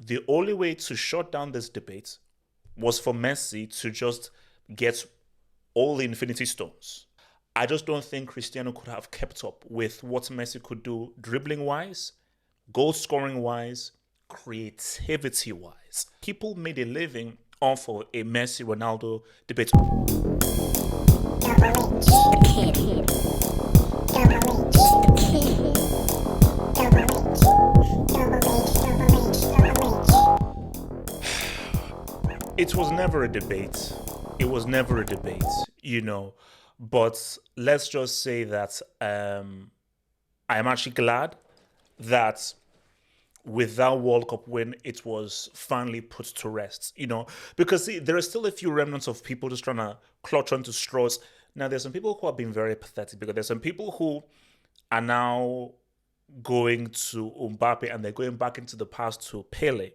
the only way to shut down this debate was for Messi to just get all the Infinity Stones. I just don't think Cristiano could have kept up with what Messi could do dribbling wise, goal scoring wise, creativity wise. People made a living off of a Messi Ronaldo debate. It was never a debate. It was never a debate, But let's just say that I'm actually glad that with that World Cup win, it was finally put to rest, because there are still a few remnants of people just trying to clutch onto straws. Now, there's some people who have been very pathetic because there's some people who are now going to Mbappe and they're going back into the past to Pele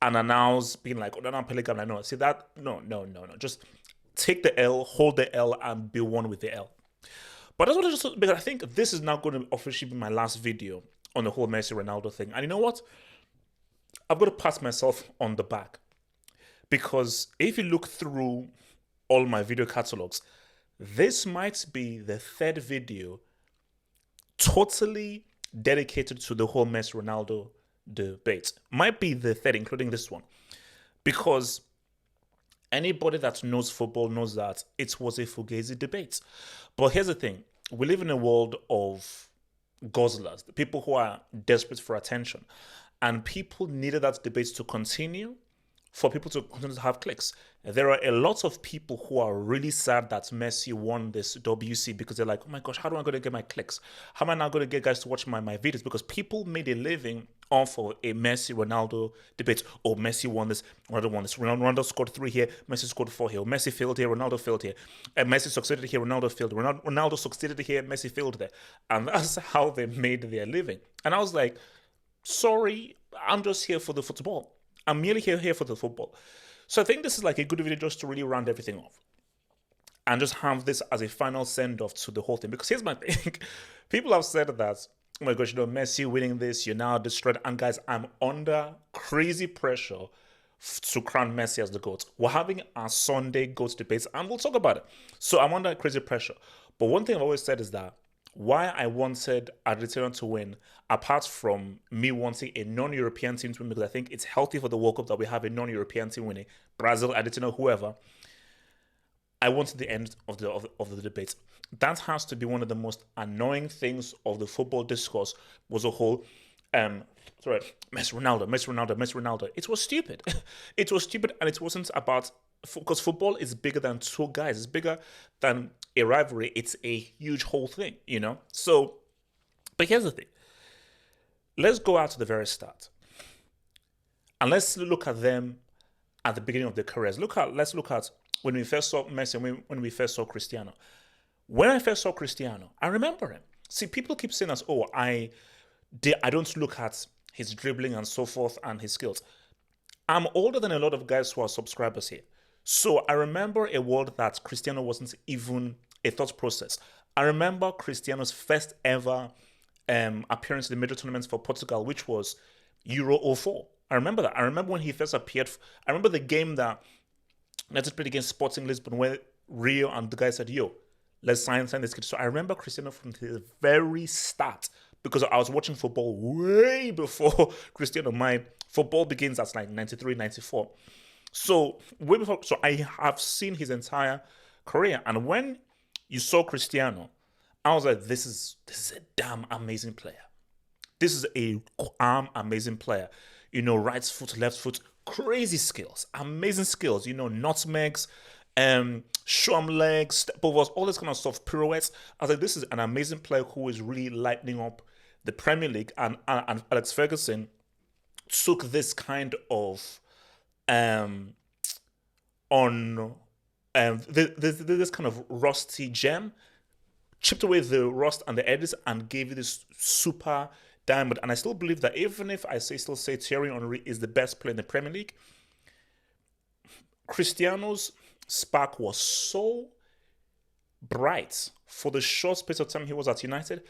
and are now being like, oh, no, Pele, I'm like, no, see that? No. Just take the L, hold the L, and be one with the L. But that's what I just, because I think this is now going to officially be my last video on the whole Messi Ronaldo thing. And you know what? I've got to pat myself on the back. Because if you look through all my video catalogs, this might be the third video totally dedicated to the whole Messi Ronaldo debate. Might be the third, including this one. Because anybody that knows football knows that it was a fugazi debate. But here's the thing. We live in a world of guzzlers, the people who are desperate for attention. And people needed that debate to continue for people to continue to have clicks. There are a lot of people who are really sad that Messi won this WC because they're like, oh my gosh, how am I going to get my clicks? How am I now going to get guys to watch my videos? Because people made a living off of a Messi Ronaldo debate. Oh, Messi won this, Ronaldo won this. Ronaldo scored 3 here, Messi scored 4 here. Messi failed here, Ronaldo failed here. And Messi succeeded here, Ronaldo failed. Ronaldo succeeded here, Messi failed there. And that's how they made their living. And I was like, sorry, I'm just here for the football. I'm merely here for the football. So I think this is like a good video just to really round everything off and just have this as a final send-off to the whole thing. Because here's my thing. People have said that, oh my gosh, Messi winning this, you're now destroyed. And guys, I'm under crazy pressure to crown Messi as the GOAT. We're having our Sunday GOAT debates and we'll talk about it. So I'm under crazy pressure. But one thing I've always said is that why I wanted Argentina to win, apart from me wanting a non-European team to win, because I think it's healthy for the World Cup that we have a non-European team winning, Brazil, Argentina, whoever. I wanted the end of the debate. That has to be one of the most annoying things of the football discourse, was a whole, Messi, Ronaldo. It was stupid. It was stupid, and it wasn't about, because football is bigger than two guys. It's bigger than a rivalry. It's a huge whole thing, So, but here's the thing. Let's go out to the very start. And let's look at them at the beginning of their careers. Let's look at when we first saw Messi and when we first saw Cristiano. When I first saw Cristiano, I remember him. See, people keep saying us, oh, I don't look at his dribbling and so forth and his skills. I'm older than a lot of guys who are subscribers here. So I remember a world that Cristiano wasn't even a thought process. I remember Cristiano's first ever appearance in the major tournaments for Portugal, which was Euro 04. I remember that. I remember when he first appeared. I remember the game that United played against Sporting Lisbon where Rio and the guy said, yo, let's sign this kid. So I remember Cristiano from the very start because I was watching football way before Cristiano. My football begins at like 93, 94. So way before, so I have seen his entire career. And when you saw Cristiano, I was like, this is a damn amazing player. This is a amazing player. Right foot, left foot, crazy skills, amazing skills. Nutmegs, shum legs, step overs, all this kind of stuff, pirouettes. I was like, this is an amazing player who is really lighting up the Premier League. And Alex Ferguson took this kind of this kind of rusty gem, chipped away the rust and the edges, and gave you this super diamond. And I still believe that even if I still say Thierry Henry is the best player in the Premier League, Cristiano's spark was so bright for the short space of time he was at United.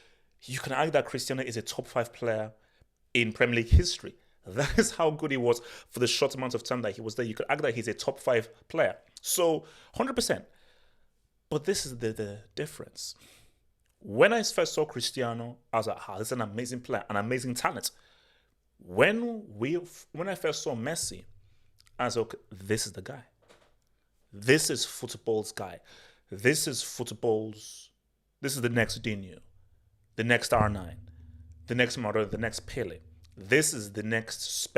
You can argue that Cristiano is a top 5 player in Premier League history. That is how good he was for the short amount of time that he was there. You could argue that he's a top 5 player. So, 100%. But this is the difference. When I first saw Cristiano, I was like, this is an amazing player, an amazing talent. When I first saw Messi, I was like, okay, this is the guy. This is football's guy. This is the next Dinu, the next R9, the next Maradona, the next Pele. This is the next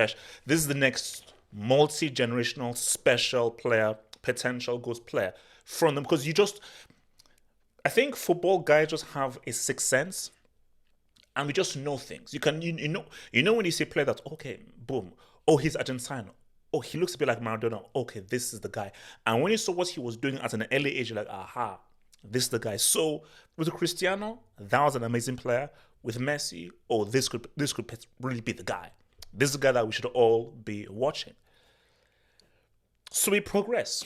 multi-generational special player, potential good player from them. Because I think football guys just have a sixth sense, and we just know things. You know when you see a player that, okay, boom, oh, he's Argentina. Oh, he looks a bit like Maradona. Okay, this is the guy. And when you saw what he was doing at an early age, you're like, aha, this is the guy. So with Cristiano, that was an amazing player. With Messi, this could really be the guy. This is the guy that we should all be watching. So we progress.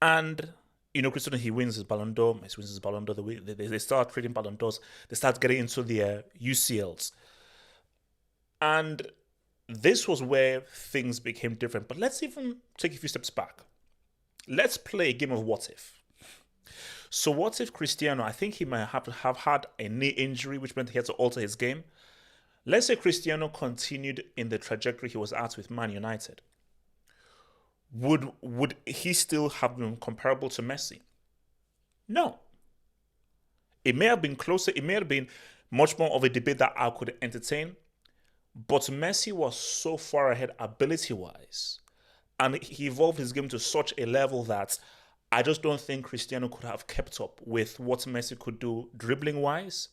And, Cristiano, he wins his Ballon d'Or. Messi wins his Ballon d'Or. They start trading Ballon d'Ors. They start getting into the UCLs. And this was where things became different. But let's even take a few steps back. Let's play a game of what if. So what if Cristiano, I think he might have had a knee injury, which meant he had to alter his game. Let's say Cristiano continued in the trajectory he was at with Man United. Would he still have been comparable to Messi? No. It may have been closer. It may have been much more of a debate that I could entertain. But Messi was so far ahead ability-wise. And he evolved his game to such a level that I just don't think Cristiano could have kept up with what Messi could do dribbling-wise,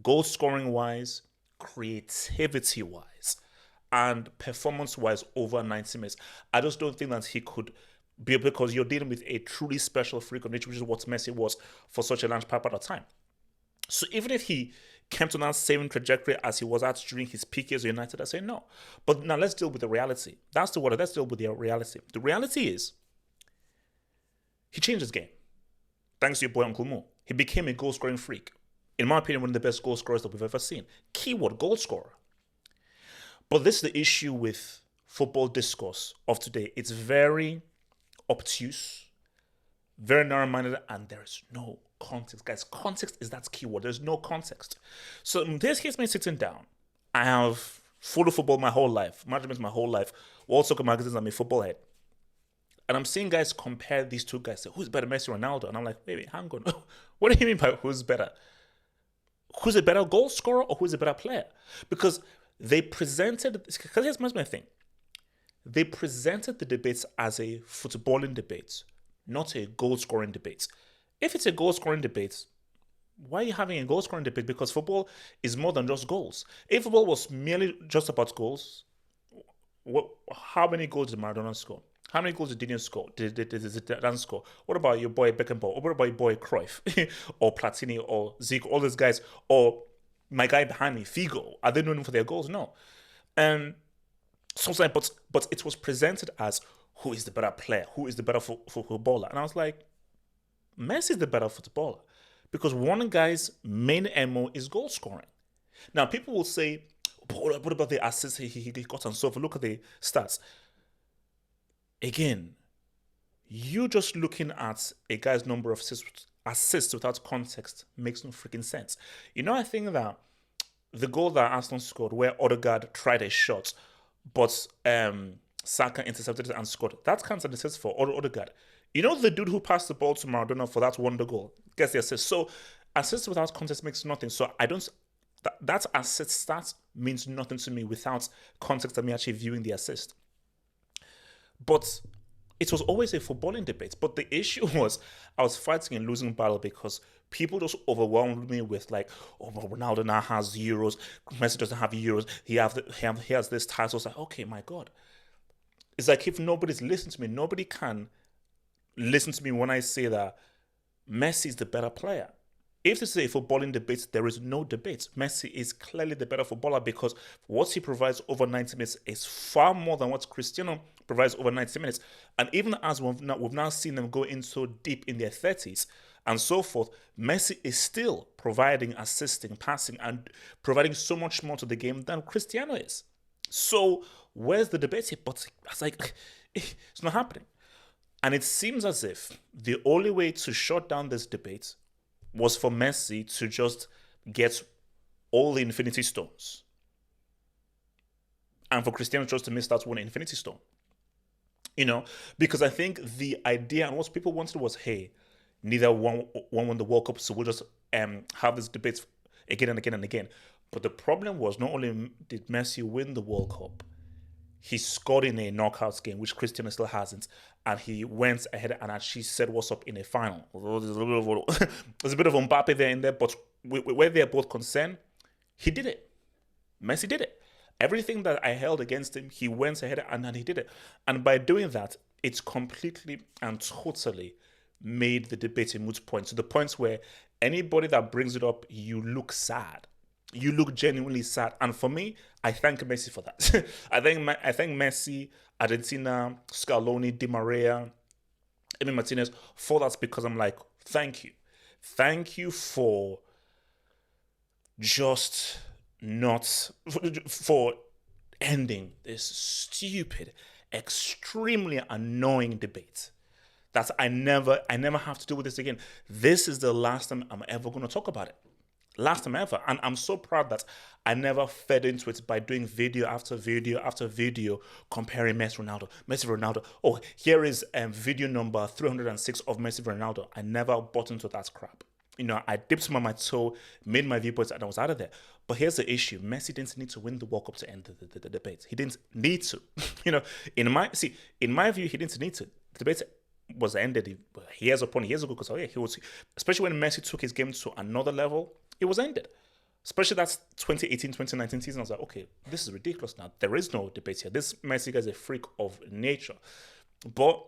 goal-scoring-wise, creativity-wise, and performance-wise over 90 minutes. I just don't think that he could be, because you're dealing with a truly special freak of nature, which is what Messi was for such a large part of time. So even if he kept on that same trajectory as he was at during his peak years at United, I say no. But now let's deal with the reality. Let's deal with the reality. The reality is, he changed his game. Thanks to your boy Uncle Mo. He became a goal-scoring freak. In my opinion, one of the best goal scorers that we've ever seen. Keyword, goal scorer. But this is the issue with football discourse of today. It's very obtuse, very narrow-minded, and there is no context. Guys, context is that keyword. There's no context. So here's me sitting down. I have followed football my whole life, management my whole life, all soccer magazines. I'm a football head. And I'm seeing guys compare these two guys. Say, who's better, Messi or Ronaldo? And I'm like, wait, hang on. What do you mean by who's better? Who's a better goal scorer or who's a better player? Because they presented, because here's my thing. They presented the debates as a footballing debate, not a goal-scoring debate. If it's a goal-scoring debate, why are you having a goal-scoring debate? Because football is more than just goals. If football was merely just about goals, how many goals did Maradona score? How many goals did Dinian score? Did Zidane score? What about your boy Beckenbauer? What about your boy Cruyff? Or Platini or Zico? All those guys. Or my guy behind me, Figo. Are they known for their goals? No. And sometimes, but it was presented as who is the better player? Who is the better footballer? And I was like, Messi is the better footballer. Because one guy's main MO is goal scoring. Now, people will say, what about the assists he got and so forth? Look at the stats. Again, you just looking at a guy's number of assists without context makes no freaking sense. I think that the goal that Arsenal scored, where Odegaard tried a shot, but Saka intercepted it and scored, that counts as an assist for Odegaard. The dude who passed the ball to Maradona for that wonder goal gets the assist. So assist without context makes nothing. So I don't. That assist stat means nothing to me without context of me actually viewing the assist. But it was always a footballing debate. But the issue was I was fighting a losing battle because people just overwhelmed me with like, Ronaldo now has Euros. Messi doesn't have Euros. He has this title. It's like, okay, my God. It's like if nobody's listening to me, nobody can listen to me when I say that Messi is the better player. If this is a footballing debate, there is no debate. Messi is clearly the better footballer because what he provides over 90 minutes is far more than what Cristiano provides over 90 minutes. And even as we've now seen them go in so deep in their 30s and so forth, Messi is still providing, assisting, passing, and providing so much more to the game than Cristiano is. So where's the debate here? But I was like, it's not happening. And it seems as if the only way to shut down this debate was for Messi to just get all the Infinity Stones, and for Cristiano just to miss that one Infinity Stone. Because I think the idea and what people wanted was, hey, neither one won the World Cup, so we'll just have this debate again and again and again. But the problem was, not only did Messi win the World Cup, he scored in a knockouts game, which Cristiano still hasn't, and he went ahead and actually said what's up in a final. There's a bit of Mbappe there in there, but where they're both concerned, he did it. Messi did it. Everything that I held against him, he went ahead and he did it. And by doing that, it's completely and totally made the debate a moot point, to the point where anybody that brings it up, you look sad. You look genuinely sad. And for me, I thank Messi for that. I thank Messi, Argentina, Scaloni, Di Maria, Emi Martinez for that, because I'm like, thank you. Thank you for just not for ending this stupid, extremely annoying debate that I never have to deal with this again. This is the last time I'm ever going to talk about it. Last time ever. And I'm so proud that I never fed into it by doing video after video after video comparing Messi Ronaldo. Oh, here is video number 306 of Messi Ronaldo. I never bought into that crap. I dipped my toe, made my viewpoints, and I was out of there. But here's the issue. Messi didn't need to win the World Cup to end the debate. He didn't need to. In my view, he didn't need to. The debate was ended. Years upon years ago, because he was, especially when Messi took his game to another level, it was ended. Especially that 2018-2019 season, I was like, okay, this is ridiculous now. There is no debate here. This Messi guy is a freak of nature. But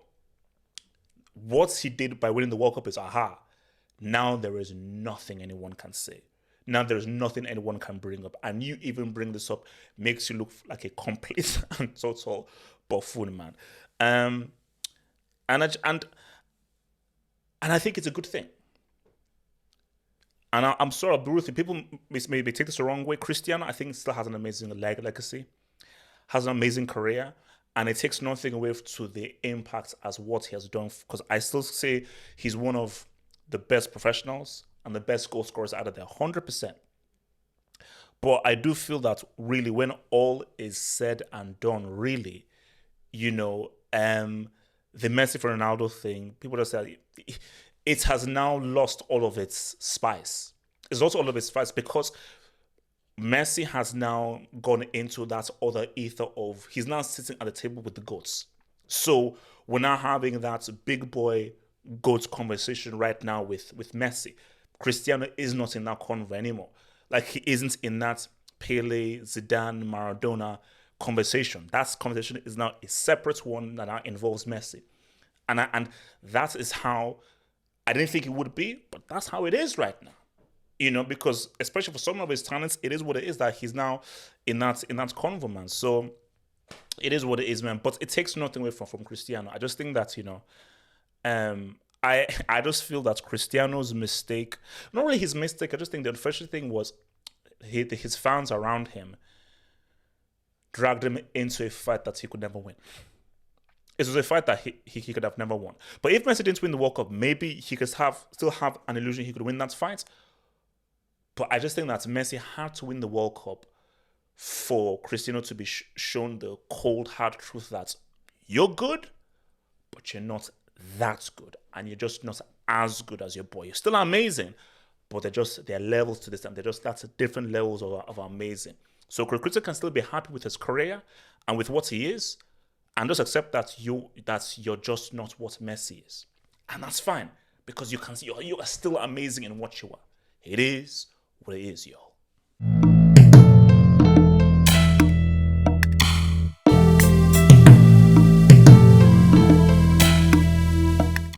what he did by winning the World Cup is, now there is nothing anyone can say. Now there is nothing anyone can bring up. And you even bring this up makes you look like a complete and total buffoon, man. And I think it's a good thing. And I'm sorry, Ruthie, people maybe take this the wrong way. Cristiano, I think, still has an amazing legacy, has an amazing career, and it takes nothing away to the impact as what he has done. Because I still say he's one of the best professionals and the best goal scorers out of there, 100%. But I do feel that really, when all is said and done, really, the Messi for Ronaldo thing, people just say it has now lost all of its spice. It's lost all of its spice because Messi has now gone into that other ether of, he's now sitting at the table with the GOATs. So we're now having that big boy GOAT conversation right now with Messi. Cristiano is not in that convo anymore. Like, he isn't in that Pele, Zidane, Maradona conversation. That conversation is now a separate one that now involves Messi. And that is how, I didn't think it would be, but that's how it is right now. Because especially for some of his talents, it is what it is that he's now in that convo, man. So it is what it is, man. But it takes nothing away from Cristiano. I just think that, I just feel that Cristiano's mistake, not really his mistake, I just think the unfortunate thing was his fans around him dragged him into a fight that he could never win. It was a fight that he could have never won. But if Messi didn't win the World Cup, maybe he could still have an illusion he could win that fight. But I just think that Messi had to win the World Cup for Cristiano to be shown the cold, hard truth that you're good, but you're not that good. And you're just not as good as your boy. You're still amazing, but there are levels to this, and that's different levels of amazing. So Cristiano can still be happy with his career and with what he is, and just accept that you're just not what Messi is. And that's fine, because you are still amazing in what you are. It is what it is, yo.